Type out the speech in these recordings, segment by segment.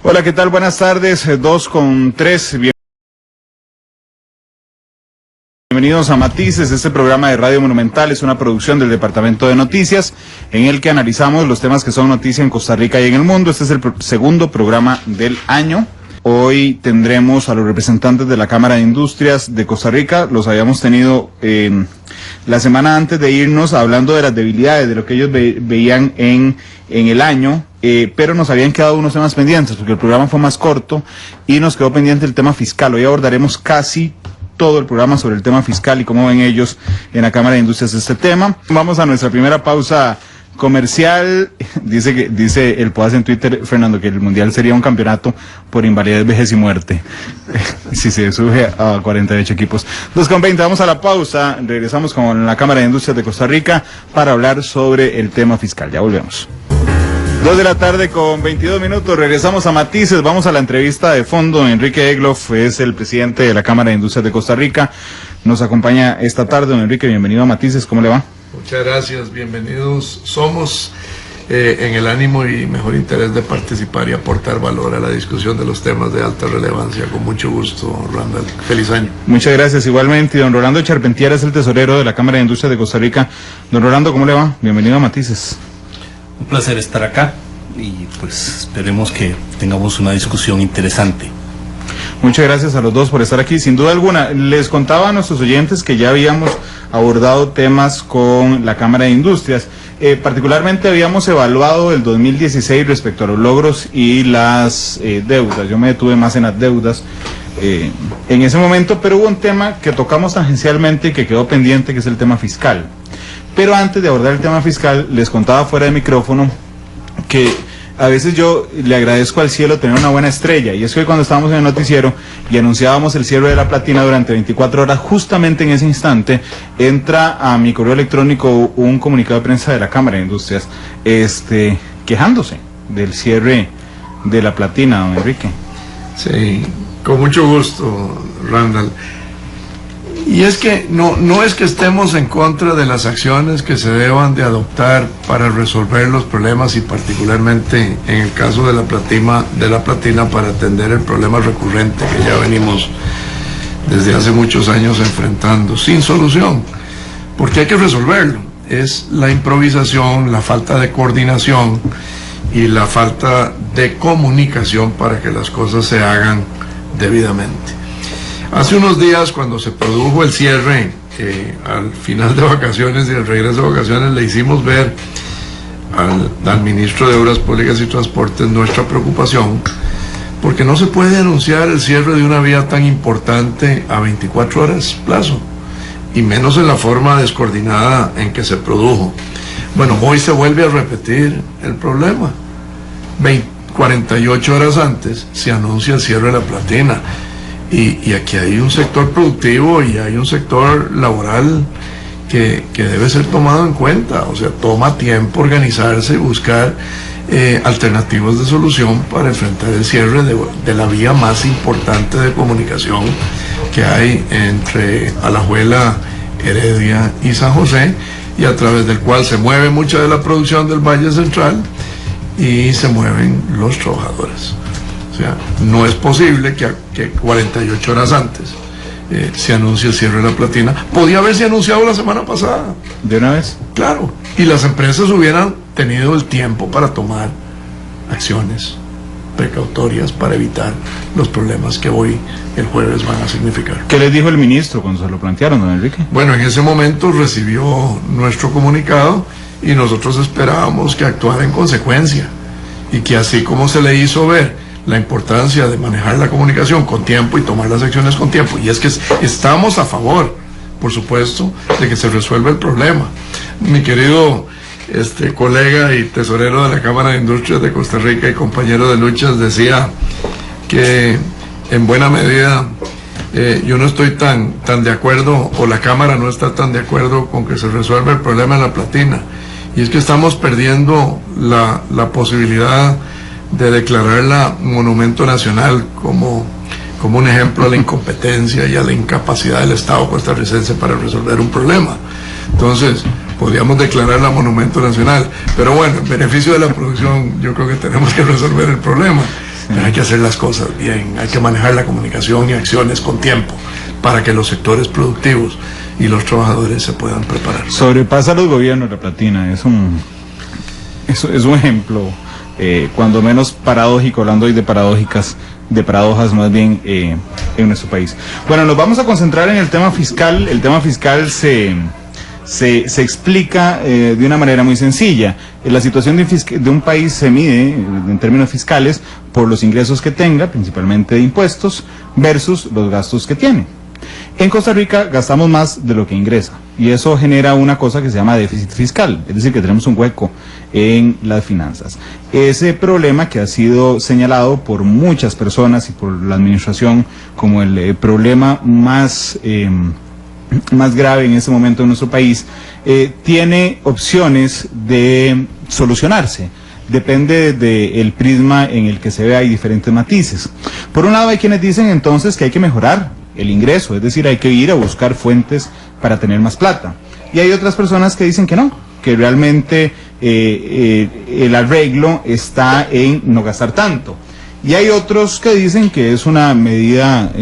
Hola, ¿qué tal? Buenas tardes, 2:03. Bienvenidos a Matices. Este programa de Radio Monumental es una producción del Departamento de Noticias en el que analizamos los temas que son noticia en Costa Rica y en el mundo. Este es el segundo programa del año. Hoy tendremos a los representantes de la Cámara de Industrias de Costa Rica. Los habíamos tenido la semana antes de irnos hablando de las debilidades, de lo que ellos veían en el año, pero nos habían quedado unos temas pendientes porque el programa fue más corto y nos quedó pendiente el tema fiscal. Hoy abordaremos casi todo el programa sobre el tema fiscal y cómo ven ellos en la Cámara de Industrias este tema. Vamos a nuestra primera pausa comercial. Dice el Poas en Twitter, Fernando, que el Mundial sería un campeonato por invalidez, vejez y muerte. Si se sube a 48 equipos. 2:20, vamos a la pausa. Regresamos con la Cámara de Industrias de Costa Rica para hablar sobre el tema fiscal. Ya volvemos. 2:22 p.m. Regresamos a Matices. Vamos a la entrevista de fondo. Enrique Egloff es el presidente de la Cámara de Industrias de Costa Rica. Nos acompaña esta tarde. Don Enrique, bienvenido a Matices. ¿Cómo le va? Muchas gracias, bienvenidos. Somos en el ánimo y mejor interés de participar y aportar valor a la discusión de los temas de alta relevancia. Con mucho gusto, Randall. Feliz año. Muchas gracias, igualmente. Don Rolando Charpentier es el tesorero de la Cámara de Industrias de Costa Rica. Don Rolando, ¿cómo le va? Bienvenido a Matices. Un placer estar acá y pues esperemos que tengamos una discusión interesante. Muchas gracias a los dos por estar aquí. Sin duda alguna, les contaba a nuestros oyentes que ya habíamos abordado temas con la Cámara de Industrias. Particularmente habíamos evaluado el 2016 respecto a los logros y las deudas. Yo me detuve más en las deudas en ese momento, pero hubo un tema que tocamos tangencialmente y que quedó pendiente, que es el tema fiscal. Pero antes de abordar el tema fiscal, les contaba fuera de micrófono que a veces yo le agradezco al cielo tener una buena estrella, y es que cuando estábamos en el noticiero y anunciábamos el cierre de la Platina durante 24 horas, justamente en ese instante entra a mi correo electrónico un comunicado de prensa de la Cámara de Industrias quejándose del cierre de la Platina, don Enrique. Sí, con mucho gusto, Randall. Y es que no es que estemos en contra de las acciones que se deban de adoptar para resolver los problemas, y particularmente en el caso de la Platina para atender el problema recurrente que ya venimos desde hace muchos años enfrentando sin solución, porque hay que resolverlo. Es la improvisación, la falta de coordinación y la falta de comunicación para que las cosas se hagan debidamente. Hace unos días, cuando se produjo el cierre, al final de vacaciones y al regreso de vacaciones, le hicimos ver al ministro de Obras Públicas y Transportes nuestra preocupación, porque no se puede anunciar el cierre de una vía tan importante a 24 horas plazo, y menos en la forma descoordinada en que se produjo. Bueno, hoy se vuelve a repetir el problema. 48 horas antes se anuncia el cierre de la Platina. Y aquí hay un sector productivo y hay un sector laboral que debe ser tomado en cuenta. O sea, toma tiempo organizarse y buscar alternativas de solución para enfrentar el cierre de la vía más importante de comunicación que hay entre Alajuela, Heredia y San José, y a través del cual se mueve mucha de la producción del Valle Central y se mueven los trabajadores. O sea, no es posible que 48 horas antes se anuncie el cierre de la Platina. Podía haberse anunciado la semana pasada. ¿De una vez? Claro. Y las empresas hubieran tenido el tiempo para tomar acciones precautorias para evitar los problemas que hoy, el jueves, van a significar. ¿Qué les dijo el ministro cuando se lo plantearon, don Enrique? Bueno, en ese momento recibió nuestro comunicado y nosotros esperábamos que actuara en consecuencia, y que así como se le hizo ver la importancia de manejar la comunicación con tiempo y tomar las acciones con tiempo, y es que estamos a favor, por supuesto, de que se resuelva el problema. Mi querido colega y tesorero de la Cámara de Industrias de Costa Rica y compañero de luchas decía que en buena medida yo no estoy tan de acuerdo, o la Cámara no está tan de acuerdo con que se resuelva el problema de la Platina, y es que estamos perdiendo la posibilidad de declararla monumento nacional como un ejemplo a la incompetencia y a la incapacidad del Estado costarricense para resolver un problema. Entonces, podríamos declararla monumento nacional, pero bueno, en beneficio de la producción, yo creo que tenemos que resolver el problema. Pero hay que hacer las cosas bien, hay que manejar la comunicación y acciones con tiempo para que los sectores productivos y los trabajadores se puedan preparar. Sobrepasa a los gobiernos, La Platina, es un ejemplo, cuando menos paradójico, hablando hoy de paradojas más bien en nuestro país. Bueno, nos vamos a concentrar en el tema fiscal. El tema fiscal se explica de una manera muy sencilla. La situación de un país se mide en términos fiscales por los ingresos que tenga, principalmente de impuestos, versus los gastos que tiene. En Costa Rica gastamos más de lo que ingresa y eso genera una cosa que se llama déficit fiscal, es decir, que tenemos un hueco en las finanzas. Ese problema que ha sido señalado por muchas personas y por la administración como el problema más grave en este momento en nuestro país, tiene opciones de solucionarse. Depende del prisma en el que se vea, hay diferentes matices. Por un lado hay quienes dicen entonces que hay que mejorar el ingreso, es decir, hay que ir a buscar fuentes para tener más plata. Y hay otras personas que dicen que no, que realmente el arreglo está en no gastar tanto. Y hay otros que dicen que es una medida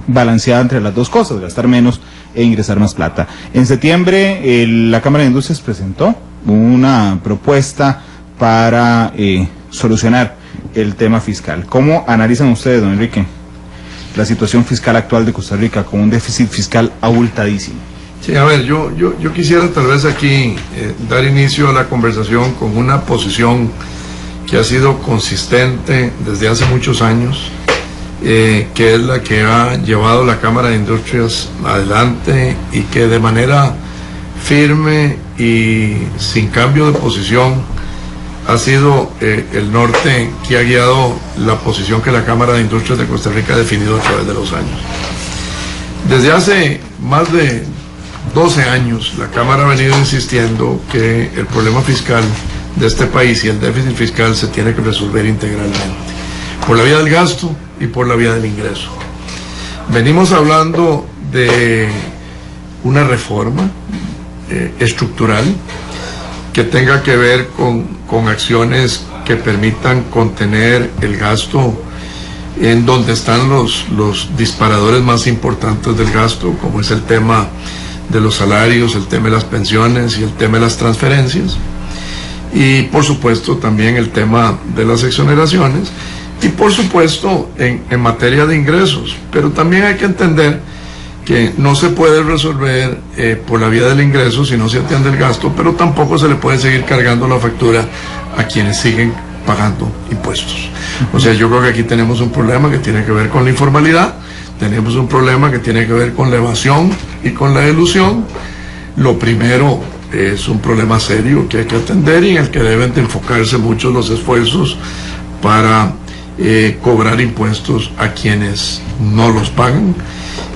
balanceada entre las dos cosas, gastar menos e ingresar más plata. En septiembre la Cámara de Industrias presentó una propuesta para solucionar el tema fiscal. ¿Cómo analizan ustedes, don Enrique, la situación fiscal actual de Costa Rica con un déficit fiscal abultadísimo? Sí, a ver, yo quisiera tal vez aquí dar inicio a la conversación con una posición que ha sido consistente desde hace muchos años, que es la que ha llevado la Cámara de Industrias adelante y que de manera firme y sin cambio de posición ha sido el norte que ha guiado la posición que la Cámara de Industrias de Costa Rica ha definido a través de los años. Desde hace más de 12 años, la Cámara ha venido insistiendo que el problema fiscal de este país y el déficit fiscal se tiene que resolver integralmente, por la vía del gasto y por la vía del ingreso. Venimos hablando de una reforma estructural que tenga que ver con acciones que permitan contener el gasto en donde están los disparadores más importantes del gasto, como es el tema de los salarios, el tema de las pensiones y el tema de las transferencias, y por supuesto también el tema de las exoneraciones, y por supuesto en materia de ingresos. Pero también hay que entender que no se puede resolver por la vía del ingreso si no se atiende el gasto, pero tampoco se le puede seguir cargando la factura a quienes siguen pagando impuestos. O sea, yo creo que aquí tenemos un problema que tiene que ver con la informalidad, tenemos un problema que tiene que ver con la evasión y con la elusión. Lo primero es un problema serio que hay que atender y en el que deben de enfocarse muchos los esfuerzos para cobrar impuestos a quienes no los pagan.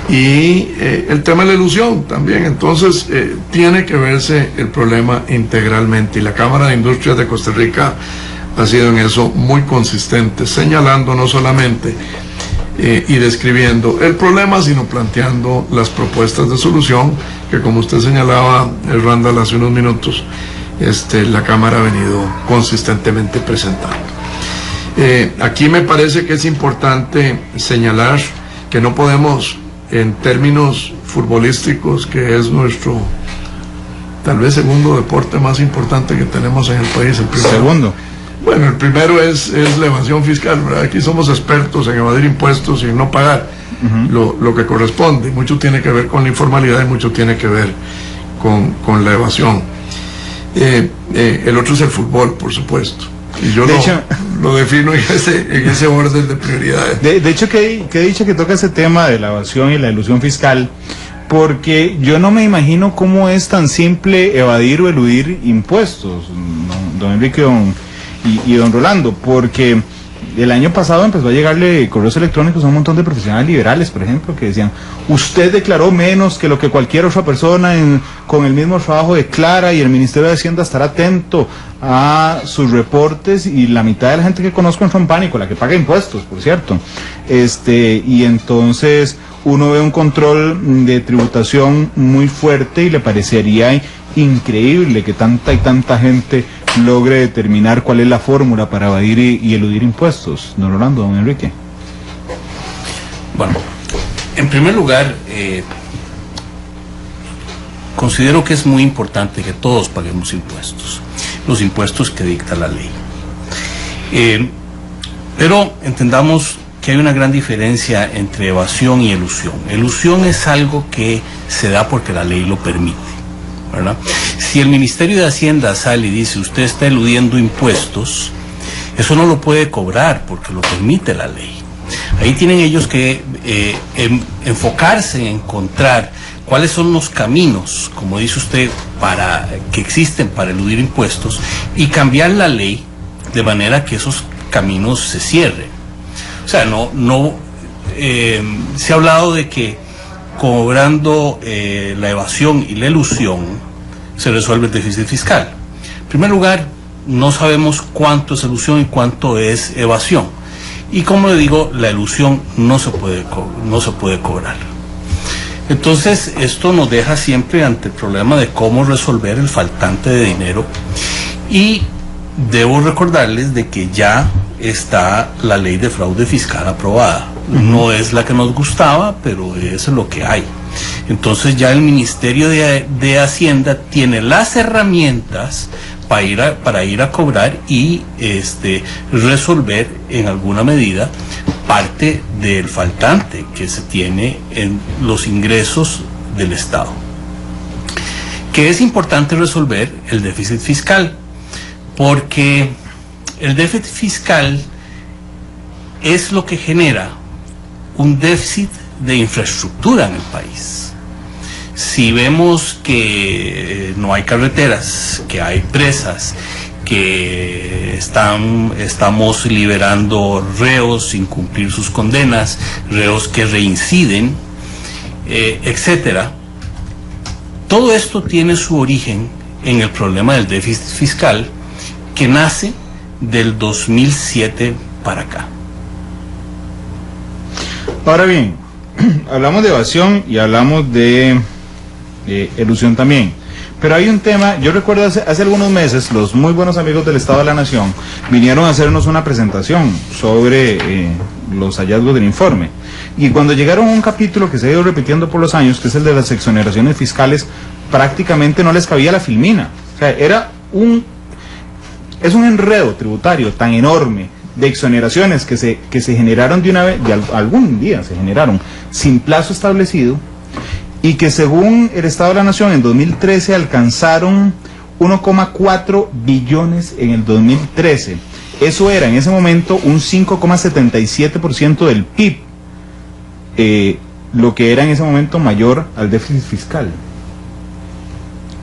Y el tema de la ilusión también. Entonces tiene que verse el problema integralmente, y la Cámara de Industrias de Costa Rica ha sido en eso muy consistente, señalando no solamente y describiendo el problema, sino planteando las propuestas de solución que, como usted señalaba, Randall, hace unos minutos, la Cámara ha venido consistentemente presentando. Aquí me parece que es importante señalar que no podemos, en términos futbolísticos, que es nuestro tal vez segundo deporte más importante que tenemos en el país. El primero, segundo. Bueno, el primero es la evasión fiscal, ¿verdad? Aquí somos expertos en evadir impuestos y en no pagar lo que corresponde. Mucho tiene que ver con la informalidad y mucho tiene que ver con la evasión. El otro es el fútbol, por supuesto. Y yo lo defino en ese orden de prioridades. De hecho, que dicho que toca ese tema de la evasión y la elusión fiscal, porque yo no me imagino cómo es tan simple evadir o eludir impuestos, don Enrique y don Rolando, porque el año pasado empezó a llegarle correos electrónicos a un montón de profesionales liberales, por ejemplo, que decían: usted declaró menos que lo que cualquier otra persona con el mismo trabajo declara, y el Ministerio de Hacienda estará atento a sus reportes. Y la mitad de la gente que conozco entró en pánico, la que paga impuestos, por cierto. Y entonces uno ve un control de tributación muy fuerte y le parecería increíble que tanta gente logre determinar cuál es la fórmula para evadir y eludir impuestos. Don Rolando, don Enrique. Bueno, en primer lugar, considero que es muy importante que todos paguemos impuestos, los impuestos que dicta la ley. Pero entendamos que hay una gran diferencia entre evasión y elusión. Elusión es algo que se da porque la ley lo permite, ¿verdad? Si el Ministerio de Hacienda sale y dice usted está eludiendo impuestos, eso no lo puede cobrar porque lo permite la ley. Ahí tienen ellos que enfocarse en encontrar cuáles son los caminos, como dice usted, que existen para eludir impuestos y cambiar la ley de manera que esos caminos se cierren. O sea, se ha hablado de que cobrando la evasión y la elusión se resuelve el déficit fiscal. En primer lugar, no sabemos cuánto es elusión y cuánto es evasión. Y como le digo, la elusión no se puede cobrar. Entonces, esto nos deja siempre ante el problema de cómo resolver el faltante de dinero. Y debo recordarles de que ya está la ley de fraude fiscal aprobada. No es la que nos gustaba, pero es lo que hay. Entonces ya el Ministerio de Hacienda tiene las herramientas para ir a cobrar y resolver en alguna medida parte del faltante que se tiene en los ingresos del Estado. Que es importante resolver el déficit fiscal, porque el déficit fiscal es lo que genera un déficit de infraestructura en el país. Si vemos que no hay carreteras, que hay presas, que estamos liberando reos sin cumplir sus condenas, reos que reinciden, etcétera, todo esto tiene su origen en el problema del déficit fiscal que nace del 2007 para acá. Ahora bien, hablamos de evasión y hablamos de elusión también. Pero hay un tema, yo recuerdo hace algunos meses, los muy buenos amigos del Estado de la Nación vinieron a hacernos una presentación sobre los hallazgos del informe. Y cuando llegaron a un capítulo que se ha ido repitiendo por los años, que es el de las exoneraciones fiscales, prácticamente no les cabía la filmina. O sea, es un enredo tributario tan enorme de exoneraciones que se generaron de una vez, algún día se generaron, sin plazo establecido, y que según el Estado de la Nación en 2013 alcanzaron 1,4 billones en el 2013. Eso era en ese momento un 5,77% del PIB, lo que era en ese momento mayor al déficit fiscal.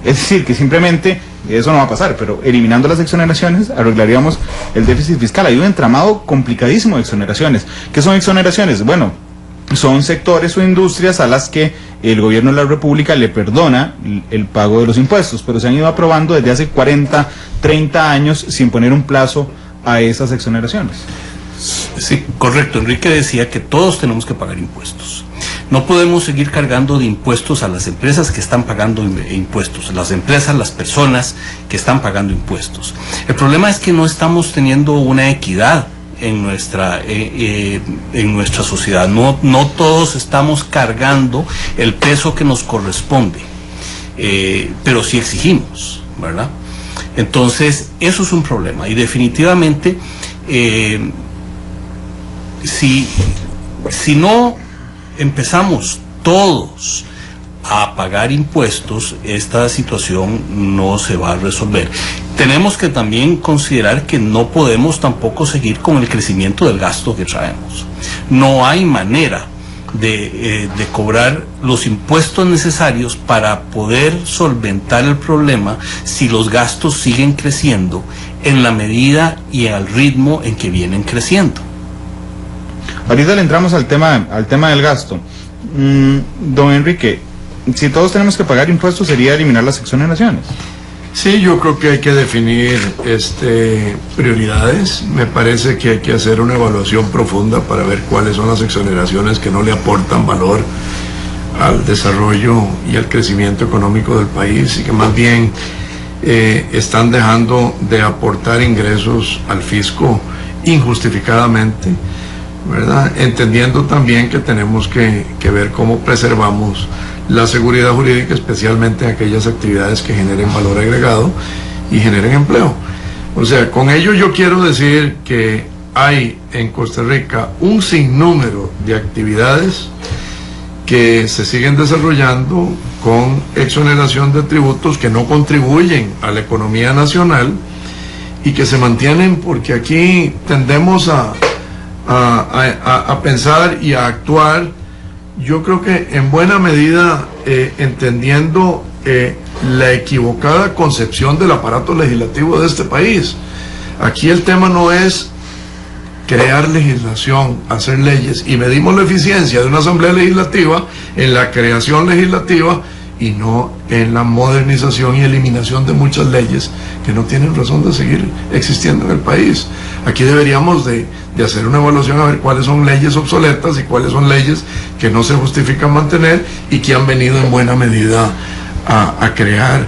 Es decir, que simplemente eso no va a pasar, pero eliminando las exoneraciones arreglaríamos el déficit fiscal. Hay un entramado complicadísimo de exoneraciones. ¿Qué son exoneraciones? Bueno, son sectores o industrias a las que el gobierno de la República le perdona el pago de los impuestos, pero se han ido aprobando desde hace 40, 30 años sin poner un plazo a esas exoneraciones. Sí, correcto. Enrique decía que todos tenemos que pagar impuestos. No podemos seguir cargando de impuestos a las empresas que están pagando impuestos, las empresas, las personas que están pagando impuestos. El problema es que no estamos teniendo una equidad en nuestra sociedad. No todos estamos cargando el peso que nos corresponde, pero sí exigimos, ¿verdad? Entonces, eso es un problema y definitivamente si no empezamos todos a pagar impuestos, esta situación no se va a resolver. Tenemos que también considerar que no podemos tampoco seguir con el crecimiento del gasto que traemos. No hay manera de cobrar los impuestos necesarios para poder solventar el problema si los gastos siguen creciendo en la medida y al ritmo en que vienen creciendo. Ahorita le entramos al tema del gasto. Don Enrique, si todos tenemos que pagar impuestos, sería eliminar las exoneraciones. Sí, yo creo que hay que definir prioridades. Me parece que hay que hacer una evaluación profunda para ver cuáles son las exoneraciones que no le aportan valor al desarrollo y al crecimiento económico del país y que más bien están dejando de aportar ingresos al fisco injustificadamente, ¿verdad? Entendiendo también que tenemos que ver cómo preservamos la seguridad jurídica, especialmente en aquellas actividades que generen valor agregado y generen empleo. O sea, con ello yo quiero decir que hay en Costa Rica un sinnúmero de actividades que se siguen desarrollando con exoneración de tributos que no contribuyen a la economía nacional y que se mantienen porque aquí tendemos a pensar y a actuar, yo creo que en buena medida entendiendo la equivocada concepción del aparato legislativo de este país. Aquí el tema no es crear legislación, hacer leyes, y medimos la eficiencia de una asamblea legislativa en la creación legislativa y no en la modernización y eliminación de muchas leyes que no tienen razón de seguir existiendo en el país. Aquí deberíamos de hacer una evaluación a ver cuáles son leyes obsoletas y cuáles son leyes que no se justifican mantener y que han venido en buena medida a crear,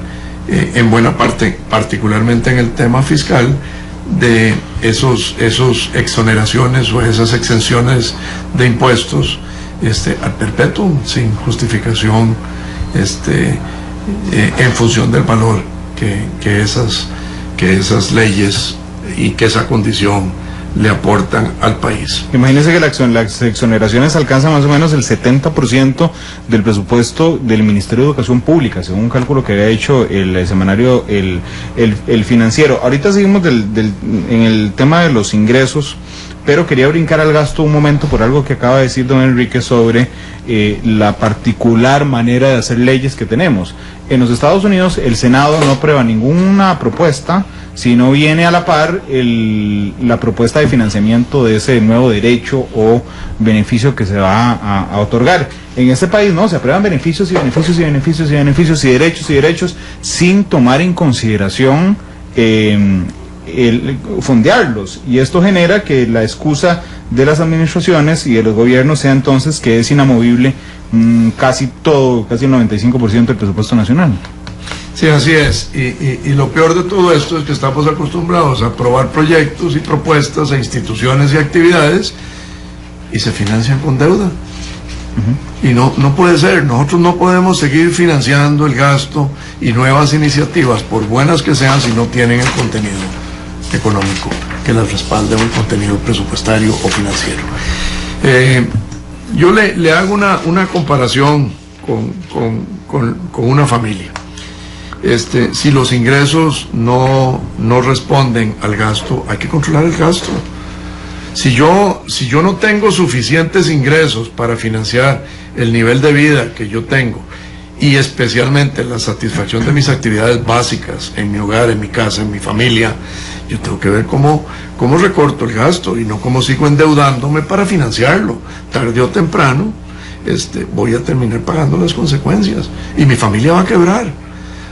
en buena parte, particularmente en el tema fiscal, de esos exoneraciones o esas exenciones de impuestos ad perpetuum, sin justificación, en función del valor que esas leyes y que esa condición le aportan al país. Imagínense que las exoneraciones alcanzan más o menos el 70% del presupuesto del Ministerio de Educación Pública, según un cálculo que había hecho el semanario el Financiero. Ahorita seguimos en el tema de los ingresos, pero quería brincar al gasto un momento por algo que acaba de decir don Enrique sobre la particular manera de hacer leyes que tenemos. En los Estados Unidos el Senado no aprueba ninguna propuesta si no viene a la par la propuesta de financiamiento de ese nuevo derecho o beneficio que se va a otorgar. En este país no, se aprueban beneficios y beneficios y beneficios y beneficios y derechos sin tomar en consideración fondearlos, y esto genera que la excusa de las administraciones y de los gobiernos sea entonces que es inamovible casi el 95% del presupuesto nacional. Sí, así es, y lo peor de todo esto es que estamos acostumbrados a aprobar proyectos y propuestas a instituciones y actividades y se financian con deuda. Y no puede ser, nosotros no podemos seguir financiando el gasto y nuevas iniciativas, por buenas que sean, si no tienen el contenido económico que las respalde, o el contenido presupuestario o financiero. Yo le hago una comparación con una familia. Si los ingresos no responden al gasto, hay que controlar el gasto. Si yo no tengo suficientes ingresos para financiar el nivel de vida que yo tengo, y especialmente la satisfacción de mis actividades básicas en mi hogar, en mi casa, en mi familia, yo tengo que ver cómo recorto el gasto y no cómo sigo endeudándome para financiarlo. Tarde o temprano voy a terminar pagando las consecuencias y mi familia va a quebrar.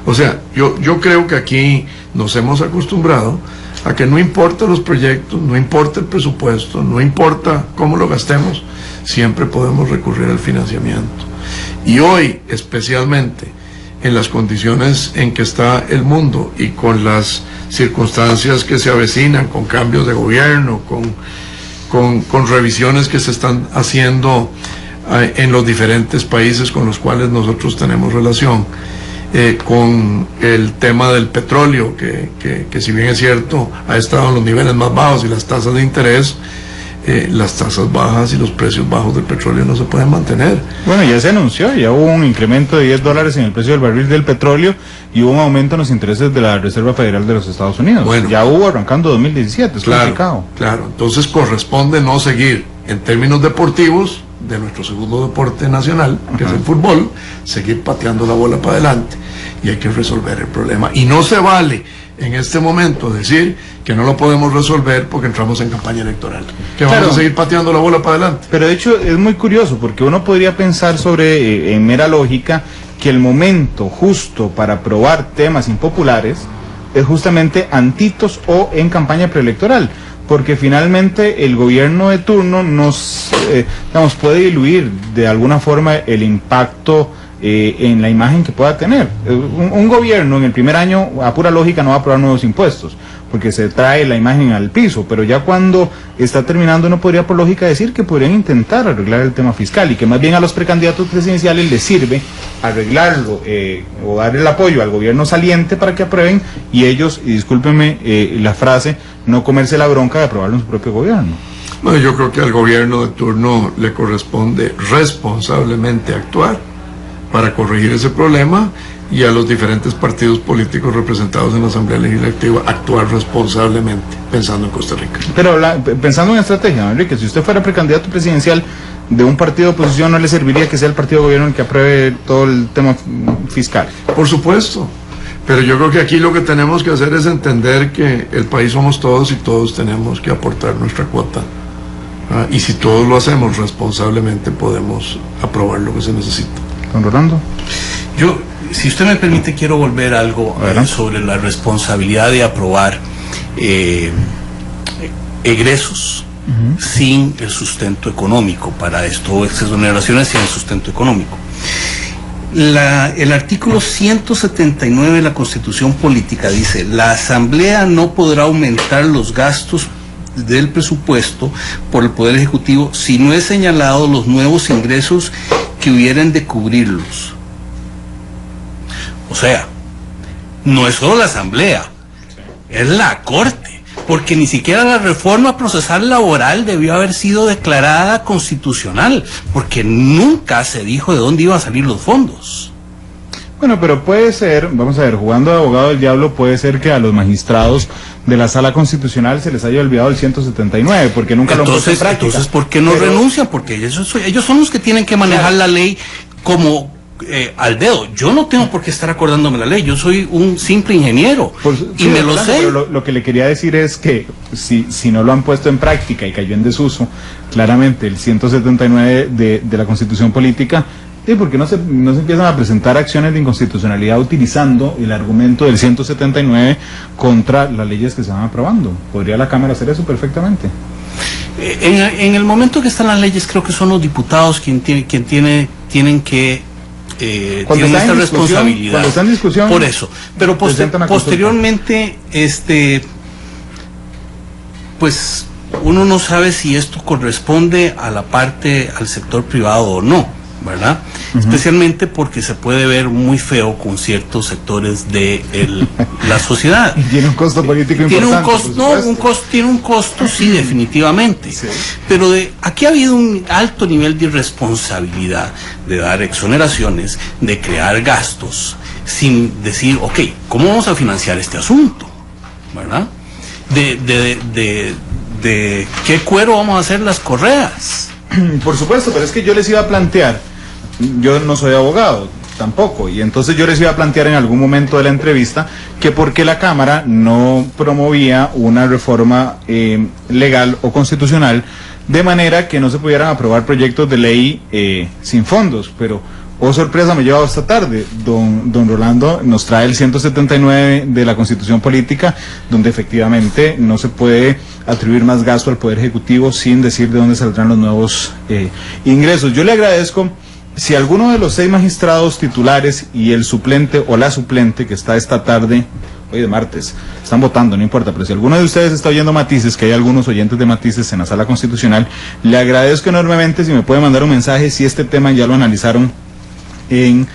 O sea, yo creo que aquí nos hemos acostumbrado a que no importa los proyectos, no importa el presupuesto, no importa cómo lo gastemos, siempre podemos recurrir al financiamiento. Y hoy, especialmente, en las condiciones en que está el mundo y con las circunstancias que se avecinan, con cambios de gobierno, con revisiones que se están haciendo en los diferentes países con los cuales nosotros tenemos relación, con el tema del petróleo, que si bien es cierto, ha estado en los niveles más bajos, y las tasas de interés, las tasas bajas y los precios bajos del petróleo no se pueden mantener. Bueno, ya se anunció, ya hubo un incremento de $10 en el precio del barril del petróleo y hubo un aumento en los intereses de la Reserva Federal de los Estados Unidos. Bueno, ya hubo arrancando 2017, es complicado. Claro, entonces corresponde no seguir en términos deportivos de nuestro segundo deporte nacional, que es el fútbol, seguir pateando la bola para adelante, y hay que resolver el problema. Y no se vale en este momento decir que no lo podemos resolver porque entramos en campaña electoral, que vamos a seguir pateando la bola para adelante. Pero de hecho es muy curioso, porque uno podría pensar sobre, en mera lógica, que el momento justo para aprobar temas impopulares es justamente antitos o en campaña preelectoral, porque finalmente el gobierno de turno puede diluir de alguna forma el impacto en la imagen que pueda tener. Un gobierno en el primer año, a pura lógica, no va a aprobar nuevos impuestos, porque se trae la imagen al piso, pero ya cuando está terminando uno podría por lógica decir que podrían intentar arreglar el tema fiscal y que más bien a los precandidatos presidenciales les sirve arreglarlo o dar el apoyo al gobierno saliente para que aprueben y ellos, y discúlpenme la frase, no comerse la bronca de aprobarlo en su propio gobierno. Bueno, yo creo que al gobierno de turno le corresponde responsablemente actuar para corregir ese problema y a los diferentes partidos políticos representados en la Asamblea Legislativa actuar responsablemente, pensando en Costa Rica. Pero pensando en estrategia, don Enrique, si usted fuera precandidato presidencial de un partido de oposición, ¿no le serviría que sea el partido de gobierno el que apruebe todo el tema fiscal? Por supuesto, pero yo creo que aquí lo que tenemos que hacer es entender que el país somos todos y todos tenemos que aportar nuestra cuota. Y si todos lo hacemos responsablemente, podemos aprobar lo que se necesita. Don Rolando. Yo, si usted me permite, quiero volver a algo sobre la responsabilidad de aprobar egresos sin el sustento económico para esto, exoneraciones sin el sustento económico. El artículo 179 de la Constitución Política dice: la Asamblea no podrá aumentar los gastos del presupuesto por el Poder Ejecutivo si no es señalado los nuevos ingresos que hubieran de cubrirlos. O sea, no es solo la Asamblea, es la Corte, porque ni siquiera la reforma procesal laboral debió haber sido declarada constitucional, porque nunca se dijo de dónde iban a salir los fondos. Bueno, pero puede ser, vamos a ver, jugando de abogado del diablo, puede ser que a los magistrados de la Sala Constitucional se les haya olvidado el 179, porque nunca lo han puesto en práctica. Entonces, ¿por qué no renuncian? Porque ellos son los que tienen que manejar la ley como al dedo. Yo no tengo por qué estar acordándome la ley, yo soy un simple ingeniero y me lo sé. Pero lo que le quería decir es que si no lo han puesto en práctica y cayó en desuso, claramente el 179 de la Constitución Política, ¿por qué no se empiezan a presentar acciones de inconstitucionalidad utilizando el argumento del 179 contra las leyes que se van aprobando? ¿Podría la Cámara hacer eso perfectamente? En el momento que están las leyes, creo que son los diputados tienen que tienen esta responsabilidad. Cuando está en discusión, por eso. Pero posteriormente, pues uno no sabe si esto corresponde a la parte, al sector privado o no, ¿verdad? Especialmente porque se puede ver muy feo con ciertos sectores de la sociedad. Tiene un costo político importante. Tiene un costo, sí, definitivamente. Sí. Pero aquí ha habido un alto nivel de irresponsabilidad de dar exoneraciones, de crear gastos, sin decir, ok, ¿cómo vamos a financiar este asunto? ¿Verdad? De qué cuero vamos a hacer las correas. Por supuesto, pero es que yo les iba a plantear, yo no soy abogado tampoco, y entonces yo les iba a plantear en algún momento de la entrevista que por qué la Cámara no promovía una reforma legal o constitucional de manera que no se pudieran aprobar proyectos de ley sin fondos, pero oh sorpresa, me he llevado esta tarde. Don Rolando nos trae el 179 de la Constitución Política, donde efectivamente no se puede atribuir más gasto al Poder Ejecutivo sin decir de dónde saldrán los nuevos ingresos. Yo le agradezco si alguno de los 6 magistrados titulares y el suplente o la suplente que está esta tarde, hoy de martes, están votando, no importa, pero si alguno de ustedes está oyendo Matices, que hay algunos oyentes de Matices en la Sala Constitucional, le agradezco enormemente si me puede mandar un mensaje si este tema ya lo analizaron en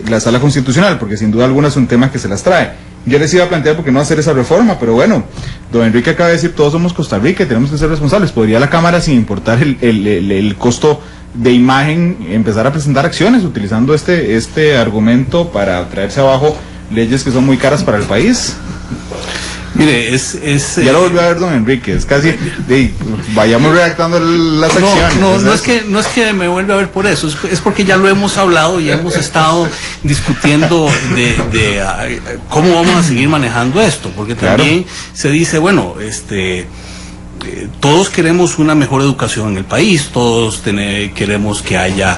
la Sala Constitucional, porque sin duda alguna es un tema que se las trae. Yo les iba a plantear por qué no hacer esa reforma, pero bueno, don Enrique acaba de decir, todos somos Costa Rica y tenemos que ser responsables. ¿Podría la Cámara, sin importar el costo de imagen, empezar a presentar acciones utilizando este argumento para traerse abajo leyes que son muy caras para el país? Mire, ya lo volvió a ver don Enrique, es casi vayamos redactando las acciones. No es que me vuelva a ver por eso, es porque ya lo hemos hablado y hemos estado discutiendo de cómo vamos a seguir manejando esto, porque también se dice, bueno, todos queremos una mejor educación en el país, todos queremos que haya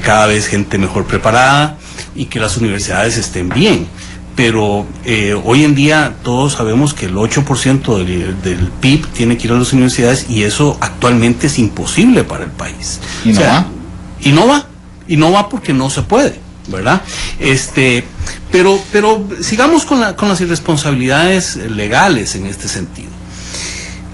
cada vez gente mejor preparada y que las universidades estén bien. Pero hoy en día todos sabemos que el 8% del PIB tiene que ir a las universidades y eso actualmente es imposible para el país. ¿Y no va? ¿Y no va? y no va porque no se puede, ¿verdad? Pero sigamos con las irresponsabilidades legales en este sentido.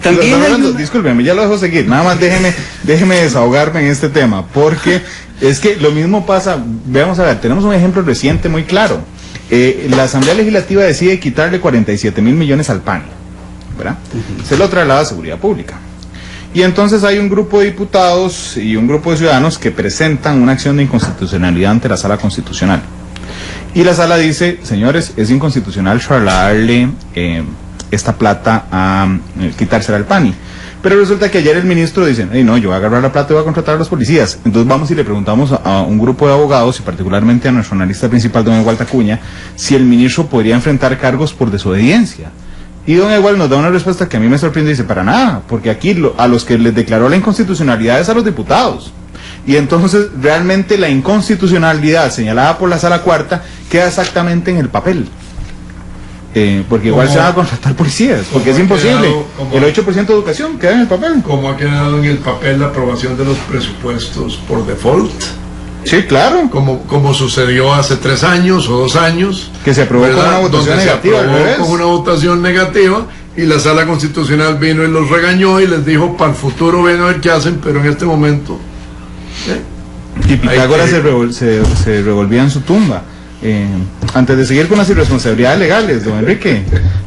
También discúlpeme, ya lo dejo seguir, nada más déjeme desahogarme en este tema, porque es que lo mismo pasa, veamos a ver, tenemos un ejemplo reciente muy claro. La Asamblea Legislativa decide quitarle 47.000 millones al PAN, ¿verdad? Se lo traslada a Seguridad Pública. Y entonces hay un grupo de diputados y un grupo de ciudadanos que presentan una acción de inconstitucionalidad ante la Sala Constitucional. Y la Sala dice, señores, es inconstitucional trasladarle esta plata a quitársela al PANI. Pero resulta que ayer el ministro dice, hey, no, yo voy a agarrar la plata y voy a contratar a los policías. Entonces vamos y le preguntamos a un grupo de abogados y particularmente a nuestro analista principal, don Egual Tacuña, si el ministro podría enfrentar cargos por desobediencia. Y don Egual nos da una respuesta que a mí me sorprende y dice, para nada, porque aquí a los que les declaró la inconstitucionalidad es a los diputados. Y entonces realmente la inconstitucionalidad señalada por la Sala Cuarta queda exactamente en el papel. Porque igual se van a contratar policías, porque es imposible. El 8% de educación queda en el papel. ¿Cómo ha quedado en el papel la aprobación de los presupuestos por default? Sí, claro. Como sucedió hace 3 años o 2 años. Que se aprobó con una votación negativa. Con una votación negativa y la Sala Constitucional vino y los regañó y les dijo, para el futuro ven a ver qué hacen, pero en este momento... Y Pitágoras se revolvía en su tumba. Antes de seguir con las irresponsabilidades legales, don Enrique,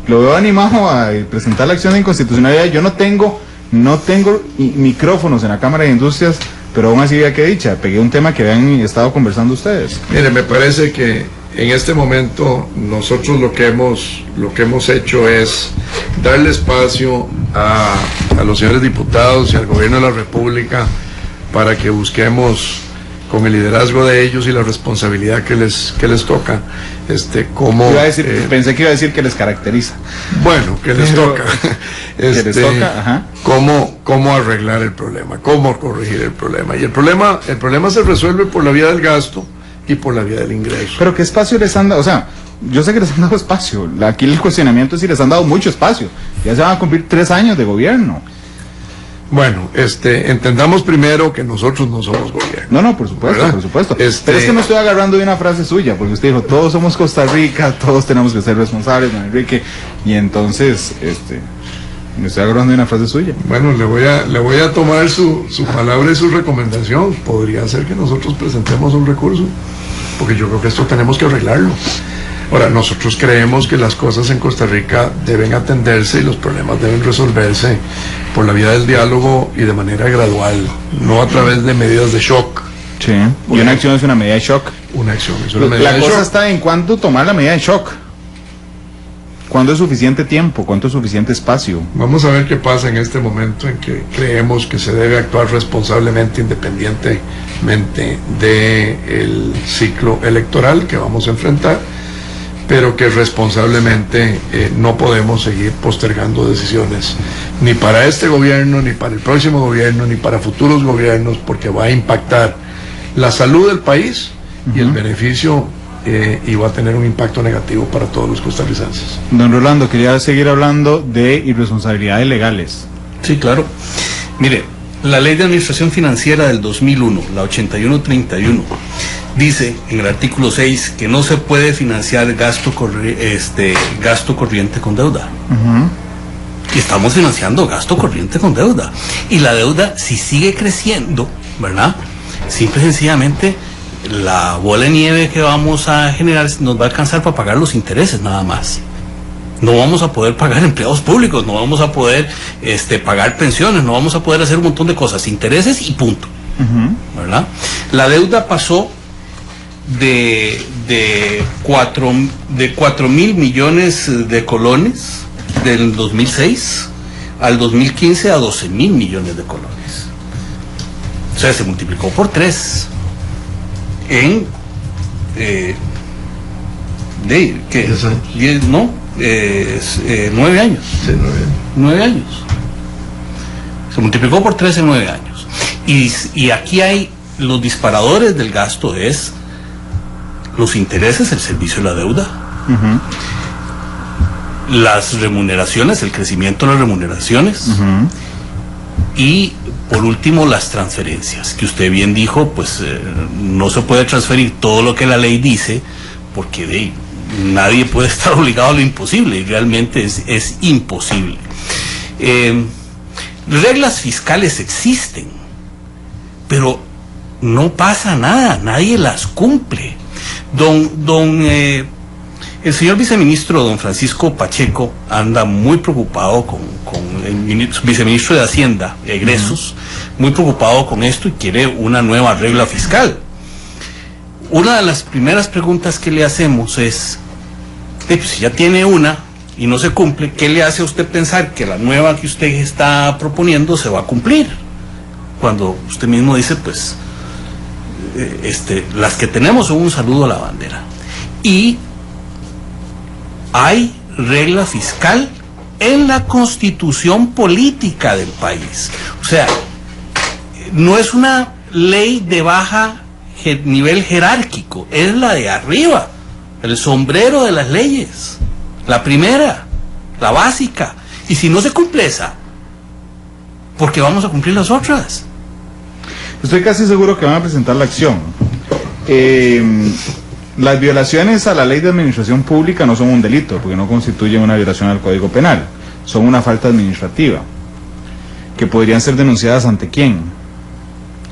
lo veo animado a presentar la acción de inconstitucionalidad. Yo no tengo micrófonos en la Cámara de Industrias, pero aún así ya que dicha, pegué un tema que habían estado conversando ustedes. Mire, me parece que en este momento nosotros lo que hemos hecho es darle espacio a los señores diputados y al gobierno de la República para que busquemos con el liderazgo de ellos y la responsabilidad que les toca, cómo... pensé que iba a decir que les caracteriza. Bueno, que les toca. Que les toca, ajá. Cómo arreglar el problema, cómo corregir el problema. Y el problema se resuelve por la vía del gasto y por la vía del ingreso. Pero ¿qué espacio les han dado? O sea, yo sé que les han dado espacio. Aquí el cuestionamiento es si les han dado mucho espacio. Ya se van a cumplir 3 años de gobierno. Bueno, entendamos primero que nosotros no somos gobierno. No, por supuesto, ¿verdad? Por supuesto. Pero es que me estoy agarrando de una frase suya, porque usted dijo, todos somos Costa Rica, todos tenemos que ser responsables, don Enrique, y entonces, me estoy agarrando de una frase suya. Bueno, le voy a tomar su palabra y su recomendación. Podría ser que nosotros presentemos un recurso, porque yo creo que esto tenemos que arreglarlo. Ahora, nosotros creemos que las cosas en Costa Rica deben atenderse y los problemas deben resolverse por la vía del diálogo y de manera gradual, no a través de medidas de shock. Sí, y una acción es una medida de shock. Una acción es una medida de shock. La cosa está en cuánto tomar la medida de shock. ¿Cuándo es suficiente tiempo? ¿Cuánto es suficiente espacio? Vamos a ver qué pasa en este momento en que creemos que se debe actuar responsablemente, independientemente del ciclo electoral que vamos a enfrentar, pero que responsablemente no podemos seguir postergando decisiones, ni para este gobierno, ni para el próximo gobierno, ni para futuros gobiernos, porque va a impactar la salud del país y el beneficio, y va a tener un impacto negativo para todos los costarricenses. Don Rolando, quería seguir hablando de irresponsabilidades legales. Sí, claro. Mire, la Ley de Administración Financiera del 2001, la 8131, dice en el artículo 6 que no se puede financiar gasto corriente con deuda. Y estamos financiando gasto corriente con deuda. Y la deuda, si sigue creciendo, ¿verdad? Simple y sencillamente, la bola de nieve que vamos a generar nos va a alcanzar para pagar los intereses nada más. No vamos a poder pagar empleados públicos, no vamos a poder pagar pensiones, no vamos a poder hacer un montón de cosas, intereses y punto. ¿Verdad? La deuda pasó de 4.000 millones de colones del 2006 al 2015 a 12.000 millones de colones. O sea, se multiplicó por 3 en 9 años. Sí, 9 años. Se multiplicó por 3 en 9 años. Y aquí hay los disparadores del gasto, es los intereses, el servicio de la deuda, las remuneraciones, el crecimiento de las remuneraciones, Y por último, las transferencias, que usted bien dijo, pues no se puede transferir todo lo que la ley dice, porque nadie puede estar obligado a lo imposible, y realmente es imposible. Reglas fiscales existen, pero no pasa nada, nadie las cumple. El señor viceministro, don Francisco Pacheco, anda muy preocupado con el viceministro de Hacienda, egresos, muy preocupado con esto y quiere una nueva regla fiscal. Una de las primeras preguntas que le hacemos es, pues, si ya tiene una y no se cumple, ¿qué le hace a usted pensar que la nueva que usted está proponiendo se va a cumplir? Cuando usted mismo dice, pues, las que tenemos son un saludo a la bandera. Y hay regla fiscal en la constitución política del país. O sea, no es una ley de baja nivel jerárquico, es la de arriba, el sombrero de las leyes, la primera, la básica. Y si no se cumple esa, ¿por qué vamos a cumplir las otras? Estoy casi seguro que van a presentar la acción. Las violaciones a la ley de administración pública no son un delito, porque no constituyen una violación al Código Penal, son una falta administrativa, que podrían ser denunciadas ¿ante quién?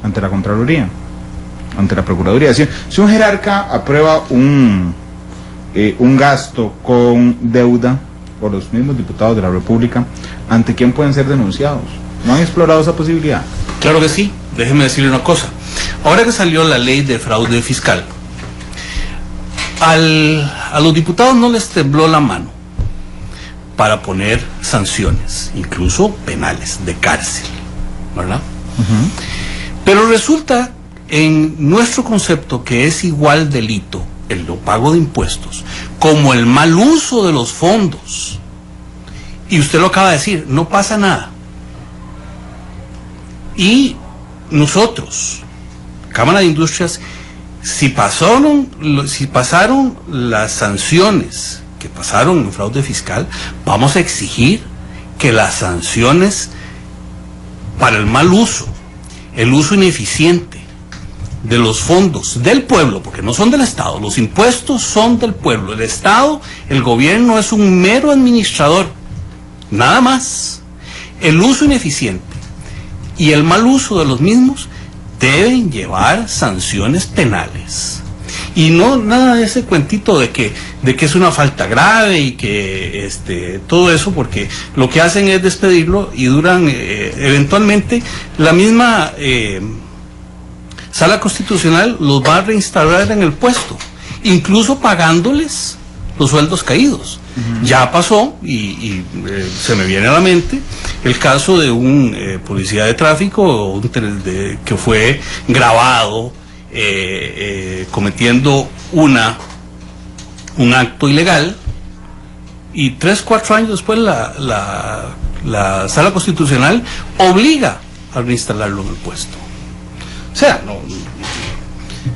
Ante la Contraloría, ante la Procuraduría. Si un jerarca aprueba un gasto con deuda, por los mismos diputados de la República, ¿ante quién pueden ser denunciados? ¿No han explorado esa posibilidad? Claro que sí. Déjeme decirle una cosa. Ahora que salió la ley de fraude fiscal, a los diputados no les tembló la mano para poner sanciones, incluso penales, de cárcel, ¿verdad? Pero resulta, en nuestro concepto, que es igual delito el no pago de impuestos como el mal uso de los fondos. Y usted lo acaba de decir, no pasa nada. Y nosotros, Cámara de Industrias, si pasaron las sanciones que pasaron en fraude fiscal, vamos a exigir que las sanciones para el mal uso, el uso ineficiente de los fondos del pueblo, porque no son del Estado, los impuestos son del pueblo, el Estado, el gobierno es un mero administrador, nada más. El uso ineficiente y el mal uso de los mismos deben llevar sanciones penales. Y no nada de ese cuentito de que es una falta grave y que todo eso, porque lo que hacen es despedirlo y duran eventualmente la misma Sala Constitucional los va a reinstalar en el puesto, incluso pagándoles los sueldos caídos. Ya pasó y se me viene a la mente el caso de un policía de tráfico que fue grabado cometiendo un acto ilegal, y 3-4 años después la Sala Constitucional obliga a reinstalarlo en el puesto. O sea,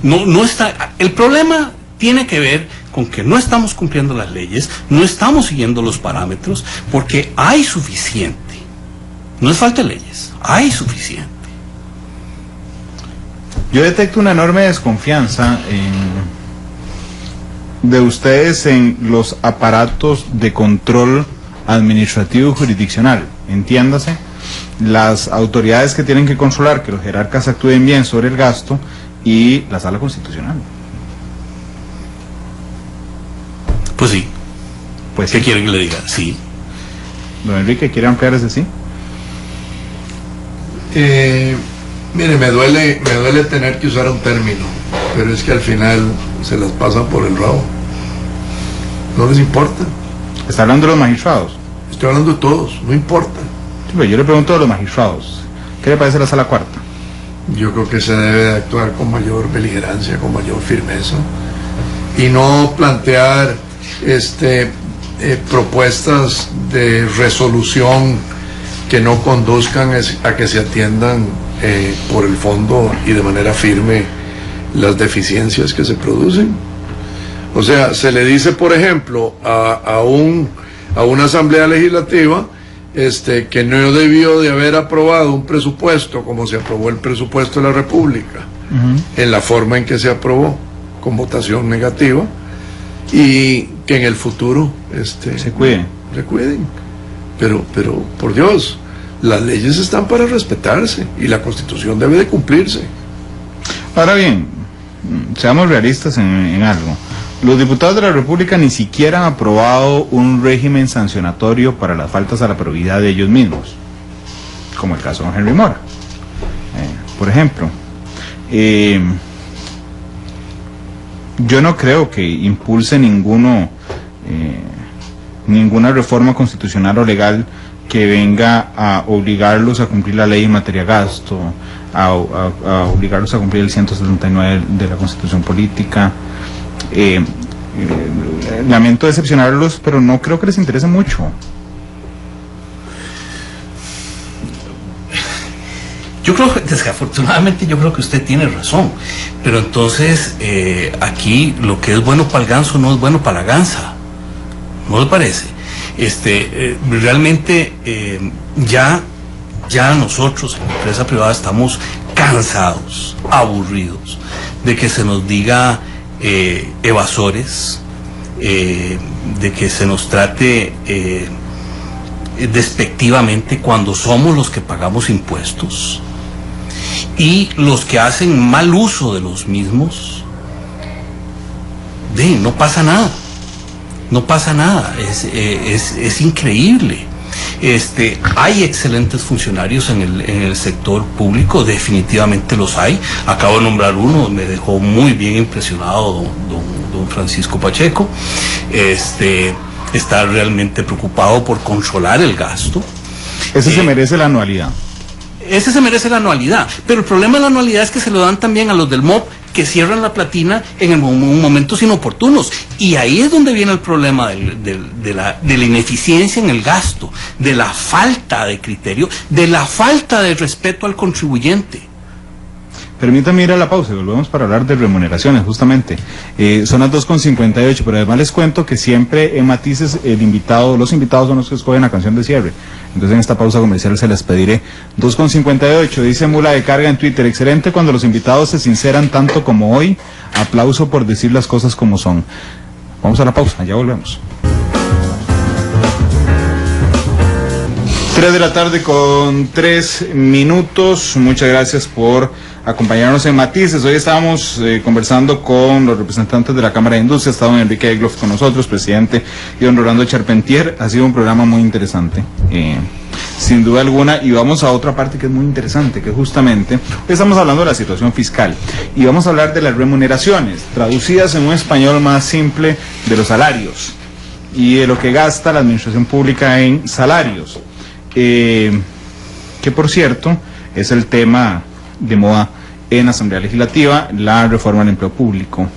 no está. El problema tiene que ver con que no estamos cumpliendo las leyes, no estamos siguiendo los parámetros, porque hay suficiente. No es falta de leyes, hay suficiente. Yo detecto una enorme desconfianza de ustedes en los aparatos de control administrativo y jurisdiccional. Entiéndase, las autoridades que tienen que controlar que los jerarcas actúen bien sobre el gasto y la Sala Constitucional. Pues sí. Pues ¿Qué sí. quieren que le diga? Sí. Don Enrique, ¿quiere ampliar ese sí? Mire, me duele tener que usar un término, pero es que al final se las pasan por el rabo. No les importa. Está hablando de los magistrados. Estoy hablando de todos, no importa. Sí, pero yo le pregunto a los magistrados, ¿qué le parece la Sala Cuarta? Yo creo que se debe de actuar con mayor beligerancia, con mayor firmeza, y no plantear propuestas de resolución que no conduzcan a que se atiendan por el fondo y de manera firme las deficiencias que se producen. O sea, se le dice, por ejemplo, a una asamblea legislativa que no debió de haber aprobado un presupuesto como se aprobó el presupuesto de la República, en la forma en que se aprobó, con votación negativa, y que en el futuro se cuiden. Pero por Dios, las leyes están para respetarse y la Constitución debe de cumplirse. Ahora bien, seamos realistas en algo. Los diputados de la República ni siquiera han aprobado un régimen sancionatorio para las faltas a la probidad de ellos mismos, como el caso de Henry Mora, por ejemplo. Yo no creo que impulse ninguna reforma constitucional o legal que venga a obligarlos a cumplir la ley en materia de gasto, a obligarlos a cumplir el 179 de la Constitución Política. Lamento decepcionarlos, pero no creo que les interese mucho. Yo creo que, desafortunadamente, yo creo que usted tiene razón, pero entonces aquí lo que es bueno para el ganso no es bueno para la gansa, ¿no le parece? Realmente ya nosotros en la empresa privada estamos cansados, aburridos de que se nos diga evasores, de que se nos trate despectivamente cuando somos los que pagamos impuestos, y los que hacen mal uso de los mismos, no pasa nada, es increíble. Hay excelentes funcionarios en el sector público, definitivamente los hay. Acabo de nombrar uno, me dejó muy bien impresionado don Francisco Pacheco. Está realmente preocupado por controlar el gasto. Ese se merece la anualidad. Ese se merece la anualidad, pero el problema de la anualidad es que se lo dan también a los del MOP, que cierran la platina en momentos inoportunos, y ahí es donde viene el problema de la ineficiencia en el gasto, de la falta de criterio, de la falta de respeto al contribuyente. Permítame ir a la pausa y volvemos para hablar de remuneraciones, justamente. Son las 2:58, pero además les cuento que siempre en Matices los invitados son los que escogen la canción de cierre. Entonces en esta pausa comercial se les pediré. 2:58, dice Mula de Carga en Twitter: excelente cuando los invitados se sinceran tanto como hoy. Aplauso por decir las cosas como son. Vamos a la pausa, ya volvemos. 3 de la tarde con 3 minutos. Muchas gracias por acompañarnos en Matices. Hoy estábamos conversando con los representantes de la Cámara de Industria. Está don Enrique Egloff con nosotros, presidente, y don Rolando Charpentier. Ha sido un programa muy interesante, sin duda alguna, y vamos a otra parte que es muy interesante, que justamente estamos hablando de la situación fiscal, y vamos a hablar de las remuneraciones, traducidas en un español más simple, de los salarios, y de lo que gasta la administración pública en salarios. Que por cierto es el tema de moda en la Asamblea Legislativa, la reforma al empleo público.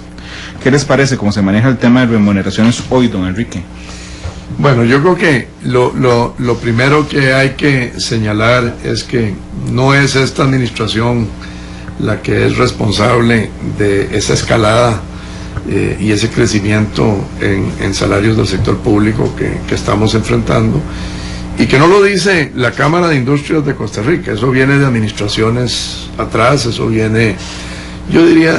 ¿Qué les parece cómo se maneja el tema de remuneraciones hoy, don Enrique? Bueno, yo creo que lo primero que hay que señalar es que no es esta administración la que es responsable de esa escalada y ese crecimiento en salarios del sector público que estamos enfrentando. Y que no lo dice la Cámara de Industrias de Costa Rica, eso viene de administraciones atrás, eso viene, yo diría,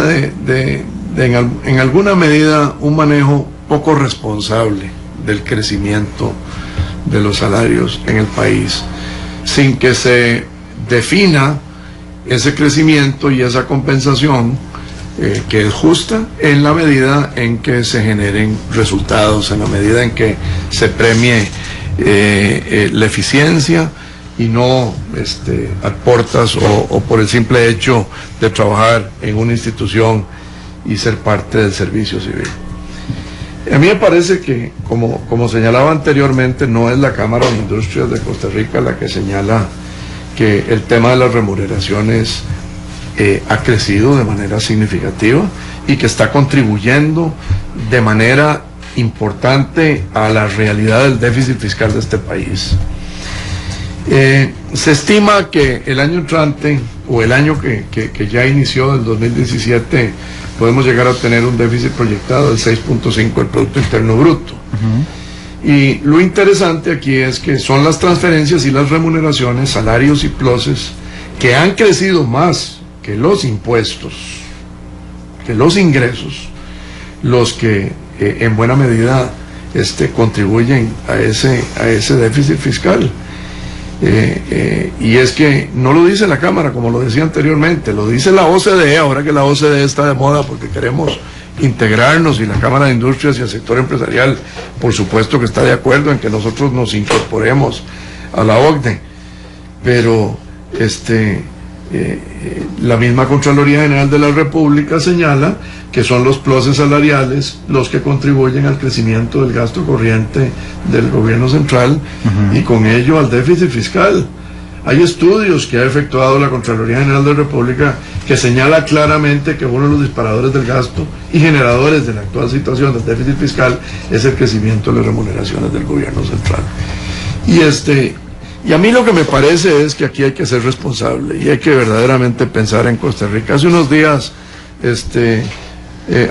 en alguna medida, un manejo poco responsable del crecimiento de los salarios en el país, sin que se defina ese crecimiento y esa compensación que es justa en la medida en que se generen resultados, en la medida en que se premie la eficiencia y no a portas o por el simple hecho de trabajar en una institución y ser parte del servicio civil. A mí me parece que, como señalaba anteriormente, no es la Cámara de Industrias de Costa Rica la que señala que el tema de las remuneraciones ha crecido de manera significativa y que está contribuyendo de manera importante a la realidad del déficit fiscal de este país. Se estima que el año entrante, o el año que ya inició, el 2017, podemos llegar a tener un déficit proyectado del 6.5 del Producto Interno Bruto. Y lo interesante aquí es que son las transferencias y las remuneraciones, salarios y pluses, que han crecido más que los impuestos, que los ingresos, los que en buena medida contribuyen a ese déficit fiscal. Y es que no lo dice la Cámara, como lo decía anteriormente, lo dice la OCDE, ahora que la OCDE está de moda porque queremos integrarnos, y la Cámara de Industrias y el sector empresarial, por supuesto que está de acuerdo en que nosotros nos incorporemos a la OCDE, pero la misma Contraloría General de la República señala que son los pluses salariales los que contribuyen al crecimiento del gasto corriente del gobierno central y con ello al déficit fiscal. Hay estudios que ha efectuado la Contraloría General de la República que señala claramente que uno de los disparadores del gasto y generadores de la actual situación del déficit fiscal es el crecimiento de las remuneraciones del gobierno central. Y a mí lo que me parece es que aquí hay que ser responsable y hay que verdaderamente pensar en Costa Rica. Hace unos días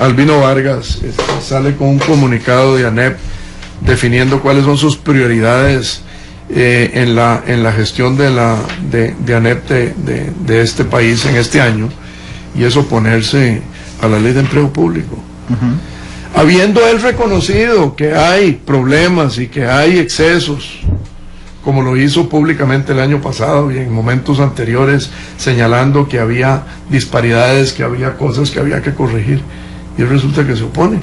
Albino Vargas sale con un comunicado de ANEP definiendo cuáles son sus prioridades en la gestión de ANEP de este país en este año, y es oponerse a la ley de empleo público. Habiendo él reconocido que hay problemas y que hay excesos, como lo hizo públicamente el año pasado y en momentos anteriores, señalando que había disparidades, que había cosas que había que corregir, y resulta que se opone.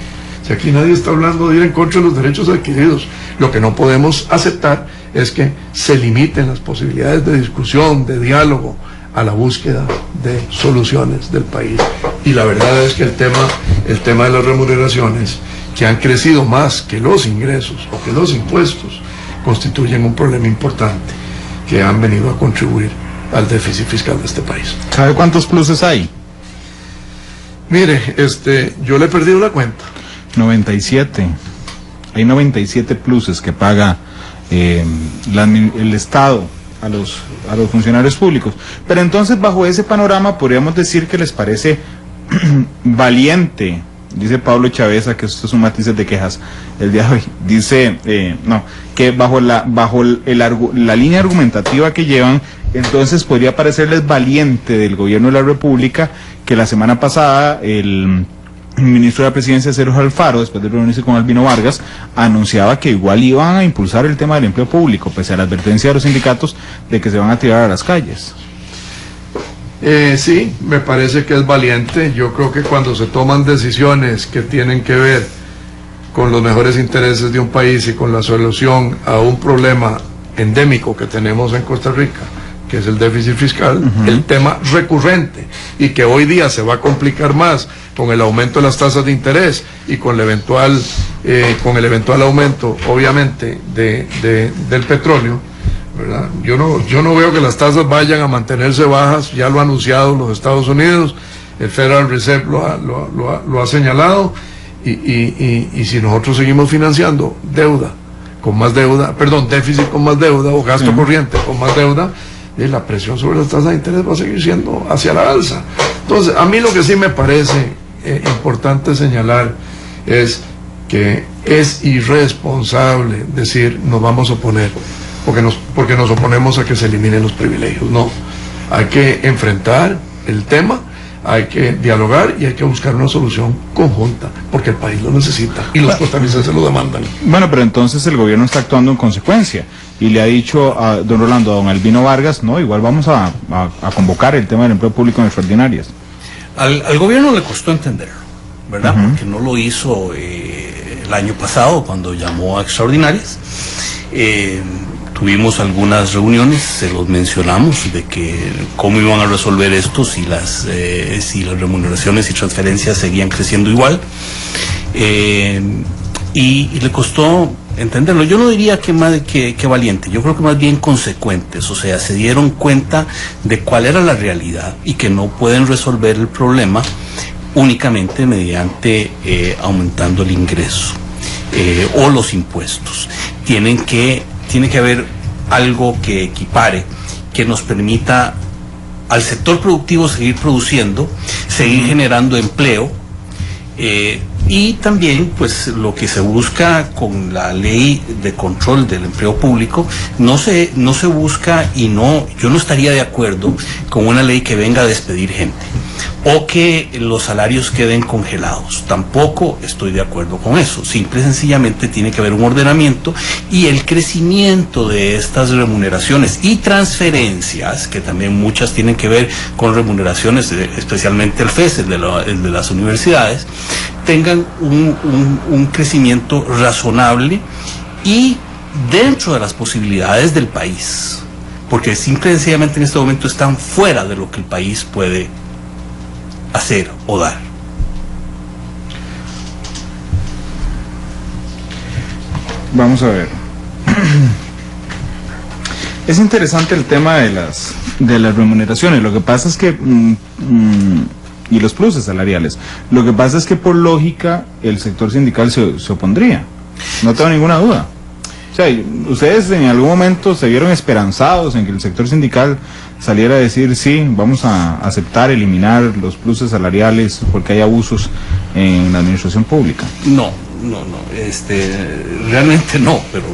Si aquí nadie está hablando de ir en contra de los derechos adquiridos, lo que no podemos aceptar es que se limiten las posibilidades de discusión, de diálogo, a la búsqueda de soluciones del país. Y la verdad es que el tema de las remuneraciones, que han crecido más que los ingresos o que los impuestos, constituyen un problema importante que han venido a contribuir al déficit fiscal de este país. ¿Sabe cuántos pluses hay? Mire, yo le he perdido la cuenta. 97. Hay 97 pluses que paga el Estado a los funcionarios públicos. Pero entonces, bajo ese panorama, podríamos decir que les parece valiente. Dice Pablo Chaveza que estos son matices de quejas el día de hoy. Dice, que bajo la línea argumentativa que llevan, entonces podría parecerles valiente del gobierno de la República que la semana pasada el ministro de la Presidencia, Sergio Alfaro, después de reunirse con Albino Vargas, anunciaba que igual iban a impulsar el tema del empleo público, pese a la advertencia de los sindicatos de que se van a tirar a las calles. Sí, me parece que es valiente. Yo creo que cuando se toman decisiones que tienen que ver con los mejores intereses de un país y con la solución a un problema endémico que tenemos en Costa Rica, que es el déficit fiscal, el tema recurrente, y que hoy día se va a complicar más con el aumento de las tasas de interés y con el eventual aumento, obviamente, del petróleo, ¿verdad? Yo no veo que las tasas vayan a mantenerse bajas. Ya lo ha anunciado los Estados Unidos, el Federal Reserve lo ha señalado, y si nosotros seguimos financiando déficit con más deuda o gasto corriente con más deuda, la presión sobre las tasas de interés va a seguir siendo hacia la alza. Entonces, a mí lo que sí me parece importante señalar es que es irresponsable decir nos vamos a oponer porque nos oponemos a que se eliminen los privilegios. No, hay que enfrentar el tema, hay que dialogar y hay que buscar una solución conjunta, porque el país lo necesita y los costarricenses lo demandan. Bueno, pero entonces el gobierno está actuando en consecuencia y le ha dicho a don Rolando, a don Albino Vargas, no, igual vamos a convocar el tema del empleo público en extraordinarias. Al gobierno le costó entenderlo, ¿verdad? Porque no lo hizo el año pasado cuando llamó a extraordinarias. Tuvimos algunas reuniones, se los mencionamos, de que cómo iban a resolver esto si las remuneraciones y transferencias seguían creciendo igual, y le costó entenderlo. Yo no diría que valiente, yo creo que más bien consecuentes, o sea, se dieron cuenta de cuál era la realidad y que no pueden resolver el problema únicamente mediante aumentando el ingreso o los impuestos. Tiene que haber algo que equipare, que nos permita al sector productivo seguir produciendo, seguir generando empleo, Y también, pues, lo que se busca con la ley de control del empleo público, no se busca, yo no estaría de acuerdo con una ley que venga a despedir gente o que los salarios queden congelados. Tampoco estoy de acuerdo con eso. Simple y sencillamente tiene que haber un ordenamiento y el crecimiento de estas remuneraciones y transferencias, que también muchas tienen que ver con remuneraciones, especialmente el FES, el de las universidades, tengan un crecimiento razonable y dentro de las posibilidades del país, porque simple y sencillamente en este momento están fuera de lo que el país puede hacer o dar. Vamos a ver. Es interesante el tema de las remuneraciones. Lo que pasa es que y los pluses salariales. Lo que pasa es que por lógica el sector sindical se opondría. No tengo ninguna duda. O sea, ustedes en algún momento se vieron esperanzados en que el sector sindical saliera a decir sí, vamos a aceptar eliminar los pluses salariales porque hay abusos en la administración pública. No, realmente no, pero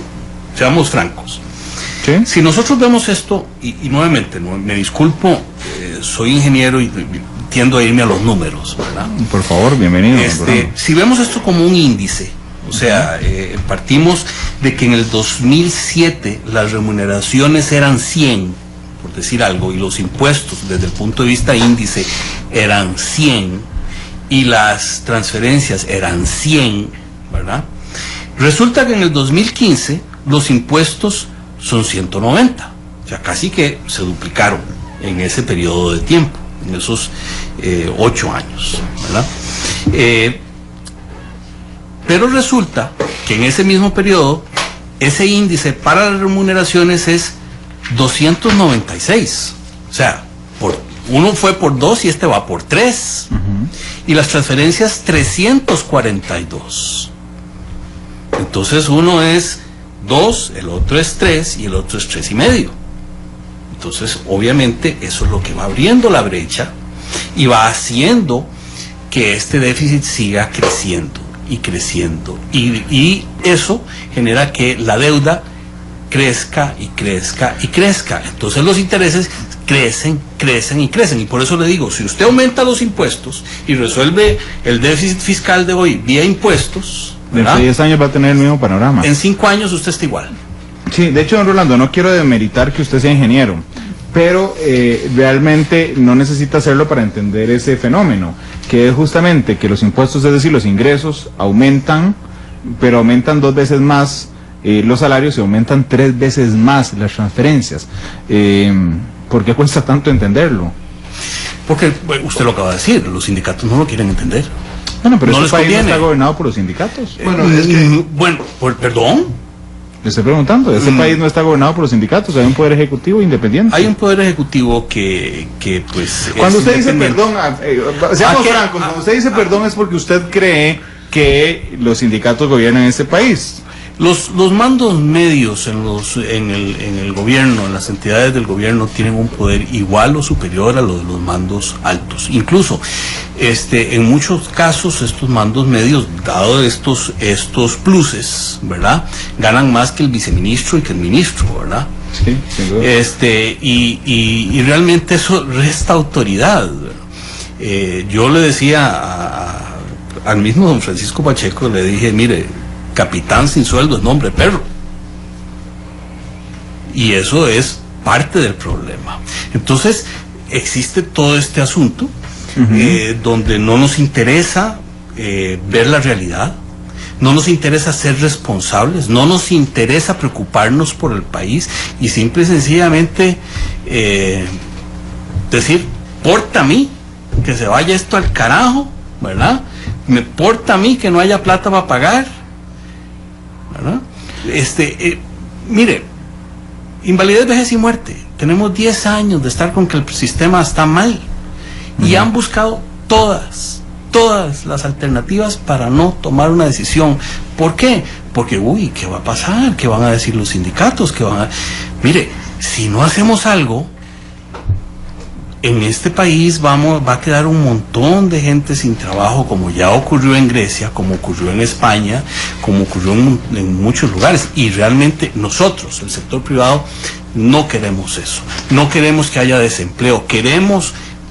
seamos francos. ¿Sí? Si nosotros vemos esto, y nuevamente, me disculpo, soy ingeniero y tiendo a irme a los números, ¿verdad? Por favor, bienvenido. Si vemos esto como un índice, o sea, partimos de que en el 2007 las remuneraciones eran 100, por decir algo, y los impuestos desde el punto de vista índice eran 100, y las transferencias eran 100, ¿verdad? Resulta que en el 2015 los impuestos son 190, o sea, casi que se duplicaron en ese periodo de tiempo, en esos 8 años, ¿verdad? Pero resulta que en ese mismo periodo, ese índice para las remuneraciones es 296, o sea, uno fue por 2 y este va por 3, y las transferencias 342. Entonces uno es 2, el otro es 3 y el otro es 3,5. Entonces, obviamente, eso es lo que va abriendo la brecha y va haciendo que este déficit siga creciendo y creciendo. Y eso genera que la deuda crezca y crezca y crezca. Entonces los intereses crecen y crecen. Y por eso le digo, si usted aumenta los impuestos y resuelve el déficit fiscal de hoy vía impuestos, dentro de 10 años va a tener el mismo panorama. En 5 años usted está igual. Sí, de hecho, don Rolando, no quiero demeritar que usted sea ingeniero, pero realmente no necesita hacerlo para entender ese fenómeno, que es justamente que los impuestos, es decir, los ingresos aumentan, pero aumentan 2 veces más los salarios y aumentan 3 veces más las transferencias. ¿Por qué cuesta tanto entenderlo? Porque usted lo acaba de decir, los sindicatos no lo quieren entender. Bueno, pero no este país no está gobernado por los sindicatos. Bueno, es que... ¿Perdón? Le estoy preguntando, este país no está gobernado por los sindicatos, hay un poder ejecutivo independiente. Hay un poder ejecutivo que pues... Cuando usted dice perdón, seamos francos, cuando usted dice perdón es porque usted cree que los sindicatos gobiernan este país. Los mandos medios en el gobierno, en las entidades del gobierno, tienen un poder igual o superior a lo de los mandos altos. Incluso, en muchos casos, estos mandos medios, dado estos pluses, ¿verdad?, ganan más que el viceministro y que el ministro, ¿verdad? Sí, sin duda. Y realmente eso resta autoridad. Yo le decía al mismo don Francisco Pacheco, le dije, mire, capitán sin sueldo es nombre de perro. Y eso es parte del problema. Entonces, existe todo este asunto donde no nos interesa ver la realidad, no nos interesa ser responsables, no nos interesa preocuparnos por el país y simple y sencillamente decir, porta a mí, que se vaya esto al carajo, ¿verdad? Me porta a mí que no haya plata para pagar, ¿verdad? Mire, invalidez, vejez y muerte. Tenemos 10 años de estar con que el sistema está mal y han buscado todas las alternativas para no tomar una decisión. ¿Por qué? Porque, ¿qué va a pasar? ¿Qué van a decir los sindicatos? Mire, si no hacemos algo, en este país va a quedar un montón de gente sin trabajo, como ya ocurrió en Grecia, como ocurrió en España, como ocurrió en muchos lugares. Y realmente nosotros, el sector privado, no queremos eso. No queremos que haya desempleo.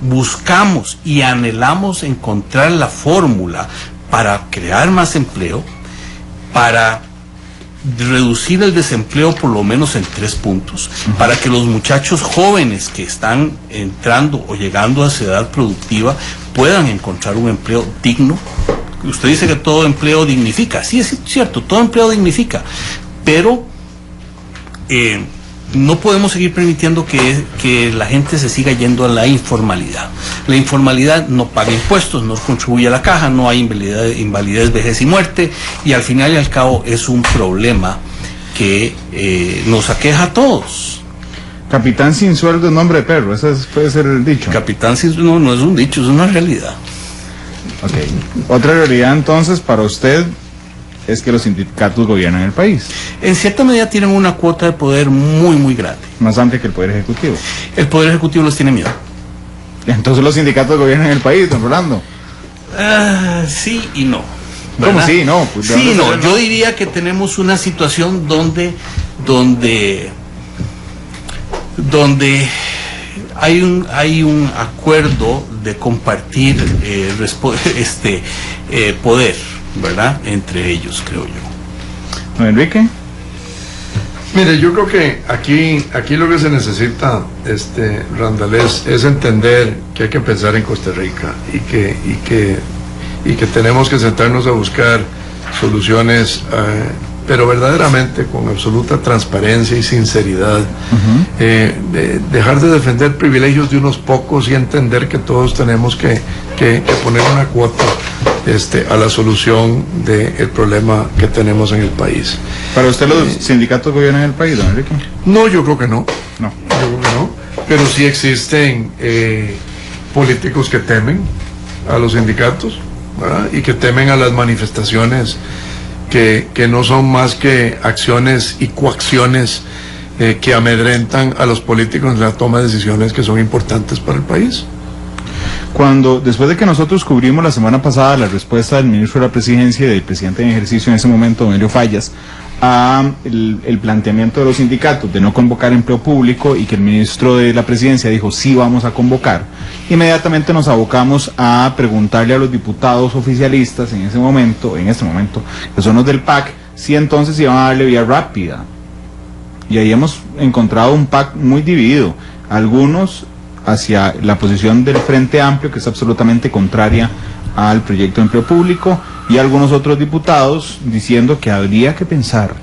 Buscamos y anhelamos encontrar la fórmula para crear más empleo, para reducir el desempleo por lo menos en 3 puntos, para que los muchachos jóvenes que están entrando o llegando a esa edad productiva puedan encontrar un empleo digno. Usted dice que todo empleo dignifica. Sí, es cierto, todo empleo dignifica, pero no podemos seguir permitiendo que la gente se siga yendo a la informalidad. La informalidad no paga impuestos, no contribuye a la caja, no hay invalidez, vejez y muerte, y al final y al cabo es un problema que nos aqueja a todos. Capitán sin sueldo es nombre de perro, ese puede ser el dicho. Capitán sin sueldo no es un dicho, es una realidad. Ok. Otra realidad entonces para usted es que los sindicatos gobiernan el país. En cierta medida tienen una cuota de poder muy, muy grande. Más amplia que el Poder Ejecutivo. El Poder Ejecutivo les tiene miedo. Entonces los sindicatos gobiernan el país, don Rolando. Sí y no. ¿Cómo ¿verdad? sí? No. Pues, sí, no. Yo diría que tenemos una situación donde hay un acuerdo de compartir poder, ¿verdad? Entre ellos, creo yo. Don Enrique. Mire, yo creo que aquí lo que se necesita, Randall, es entender que hay que pensar en Costa Rica y que tenemos que sentarnos a buscar soluciones, pero verdaderamente con absoluta transparencia y sinceridad. Dejar de defender privilegios de unos pocos y entender que todos tenemos que poner una cuota a la solución del problema que tenemos en el país. ¿Para usted los sindicatos gobiernan el país, don Enrique? No, yo creo que no. No. Yo creo que no. Pero sí existen políticos que temen a los sindicatos, ¿verdad? Y que temen a las manifestaciones que no son más que acciones y coacciones que amedrentan a los políticos en la toma de decisiones que son importantes para el país. Después de que nosotros cubrimos la semana pasada la respuesta del ministro de la Presidencia y del presidente en ejercicio en ese momento, don Helio Fallas, a el planteamiento de los sindicatos de no convocar empleo público, y que el ministro de la Presidencia dijo sí vamos a convocar, inmediatamente nos abocamos a preguntarle a los diputados oficialistas en este momento, que son los del PAC, si entonces iban a darle vía rápida. Y ahí hemos encontrado un PAC muy dividido, algunos hacia la posición del Frente Amplio, que es absolutamente contraria al proyecto de empleo público, y algunos otros diputados diciendo que habría que pensar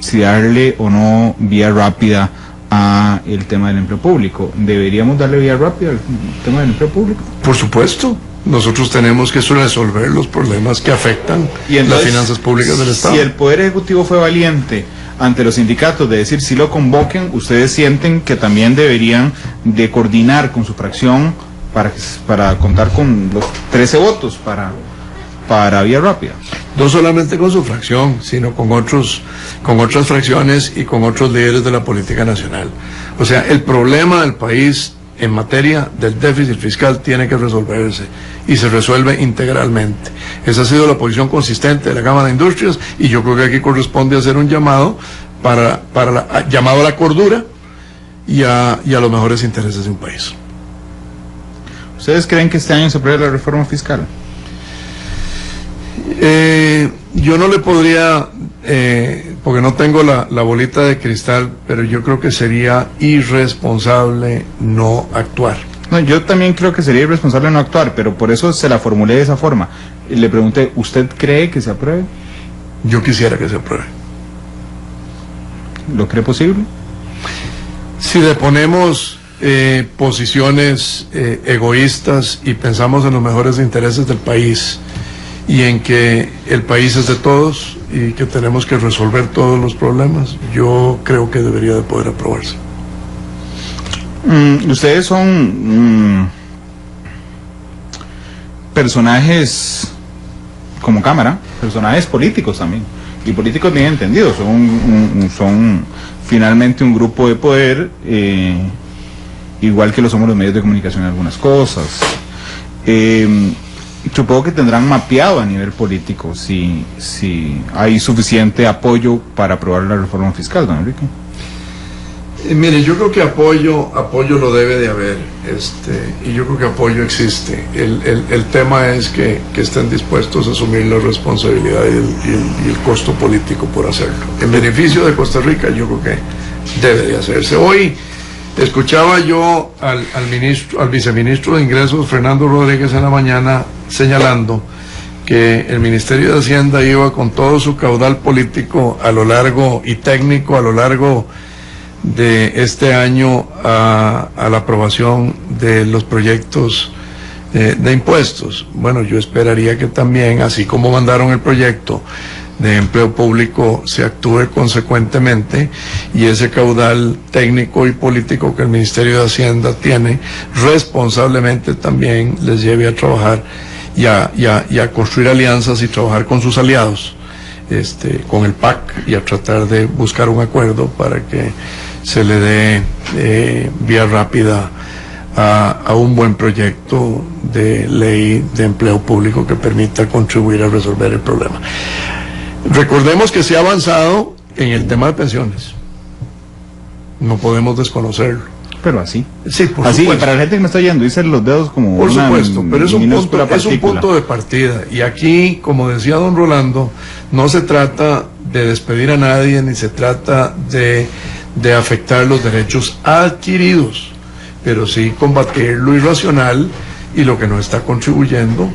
si darle o no vía rápida a el tema del empleo público. ¿Deberíamos darle vía rápida al tema del empleo público? Por supuesto. Nosotros tenemos que resolver los problemas que afectan las finanzas públicas del Estado. Si el Poder Ejecutivo fue valiente ante los sindicatos de decir si lo convoquen, ¿ustedes sienten que también deberían de coordinar con su fracción para contar con los 13 votos para vía rápida? No solamente con su fracción, sino con otras fracciones y con otros líderes de la política nacional. O sea, el problema del país en materia del déficit fiscal tiene que resolverse, y se resuelve integralmente. Esa ha sido la posición consistente de la Cámara de Industrias, y yo creo que aquí corresponde hacer un llamado llamado a la cordura y a los mejores intereses de un país. ¿Ustedes creen que este año se apruebe la reforma fiscal? Yo no le podría, porque no tengo la bolita de cristal, pero yo creo que sería irresponsable no actuar. No, yo también creo que sería irresponsable no actuar, pero por eso se la formulé de esa forma. Le pregunté, ¿usted cree que se apruebe? Yo quisiera que se apruebe. ¿Lo cree posible? Si le ponemos posiciones egoístas y pensamos en los mejores intereses del país, y en que el país es de todos y que tenemos que resolver todos los problemas, yo creo que debería de poder aprobarse. Ustedes son personajes como Cámara, personajes políticos también, y políticos bien entendidos, son finalmente un grupo de poder igual que lo somos los medios de comunicación en algunas cosas. Supongo que tendrán mapeado a nivel político si hay suficiente apoyo para aprobar la reforma fiscal, don Enrique. Mire, yo creo que apoyo lo debe de haber, y yo creo que apoyo existe. El tema es que estén dispuestos a asumir la responsabilidad y el costo político por hacerlo. En beneficio de Costa Rica, yo creo que debe de hacerse. Hoy escuchaba yo al viceministro de Ingresos, Fernando Rodríguez, en la mañana señalando que el Ministerio de Hacienda iba con todo su caudal político a lo largo y técnico a lo largo de este año a la aprobación de los proyectos de impuestos. Bueno, yo esperaría que también, así como mandaron el proyecto de empleo público, se actúe consecuentemente y ese caudal técnico y político que el Ministerio de Hacienda tiene, responsablemente también les lleve a trabajar y a construir alianzas y trabajar con sus aliados, con el PAC, y a tratar de buscar un acuerdo para que se le dé vía rápida a un buen proyecto de ley de empleo público que permita contribuir a resolver el problema. Recordemos que se ha avanzado en el tema de pensiones. No podemos desconocerlo. Pero así. Sí, por así, supuesto. para la gente que me está oyendo, hice los dedos como por una supuesto, pero es un punto de partida. Y aquí, como decía don Rolando, no se trata de despedir a nadie, ni se trata de afectar los derechos adquiridos, pero sí combatir lo irracional y lo que no está contribuyendo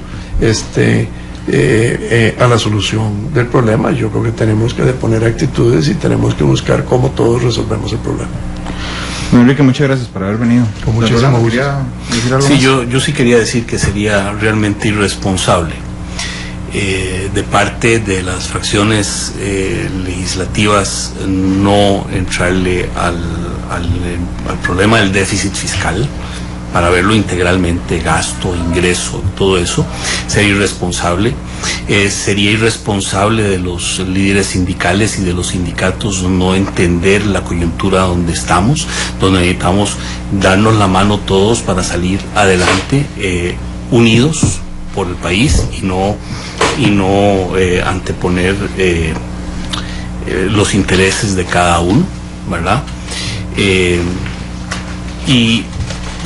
a la solución del problema. Yo creo que tenemos que poner actitudes y tenemos que buscar cómo todos resolvemos el problema. Don Enrique, muchas gracias por haber venido. Con muchísimo gusto. Sí, yo sí quería decir que sería realmente irresponsable de parte de las fracciones legislativas no entrarle al problema del déficit fiscal para verlo integralmente, gasto, ingreso, todo eso. Sería irresponsable. Sería irresponsable de los líderes sindicales y de los sindicatos no entender la coyuntura donde estamos, donde necesitamos darnos la mano todos para salir adelante, unidos por el país y no anteponer los intereses de cada uno, ¿verdad? Y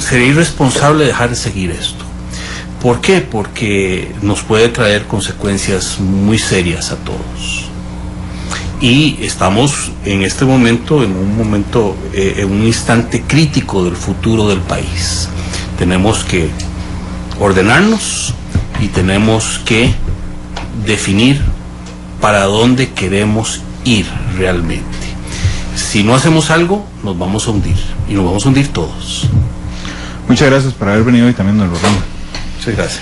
sería irresponsable dejar de seguir esto. ¿Por qué? Porque nos puede traer consecuencias muy serias a todos. Y estamos en este momento, en un instante crítico del futuro del país. Tenemos que ordenarnos y tenemos que definir para dónde queremos ir realmente. Si no hacemos algo, nos vamos a hundir, y nos vamos a hundir todos. Muchas gracias por haber venido y también don Rolando. Muchas gracias.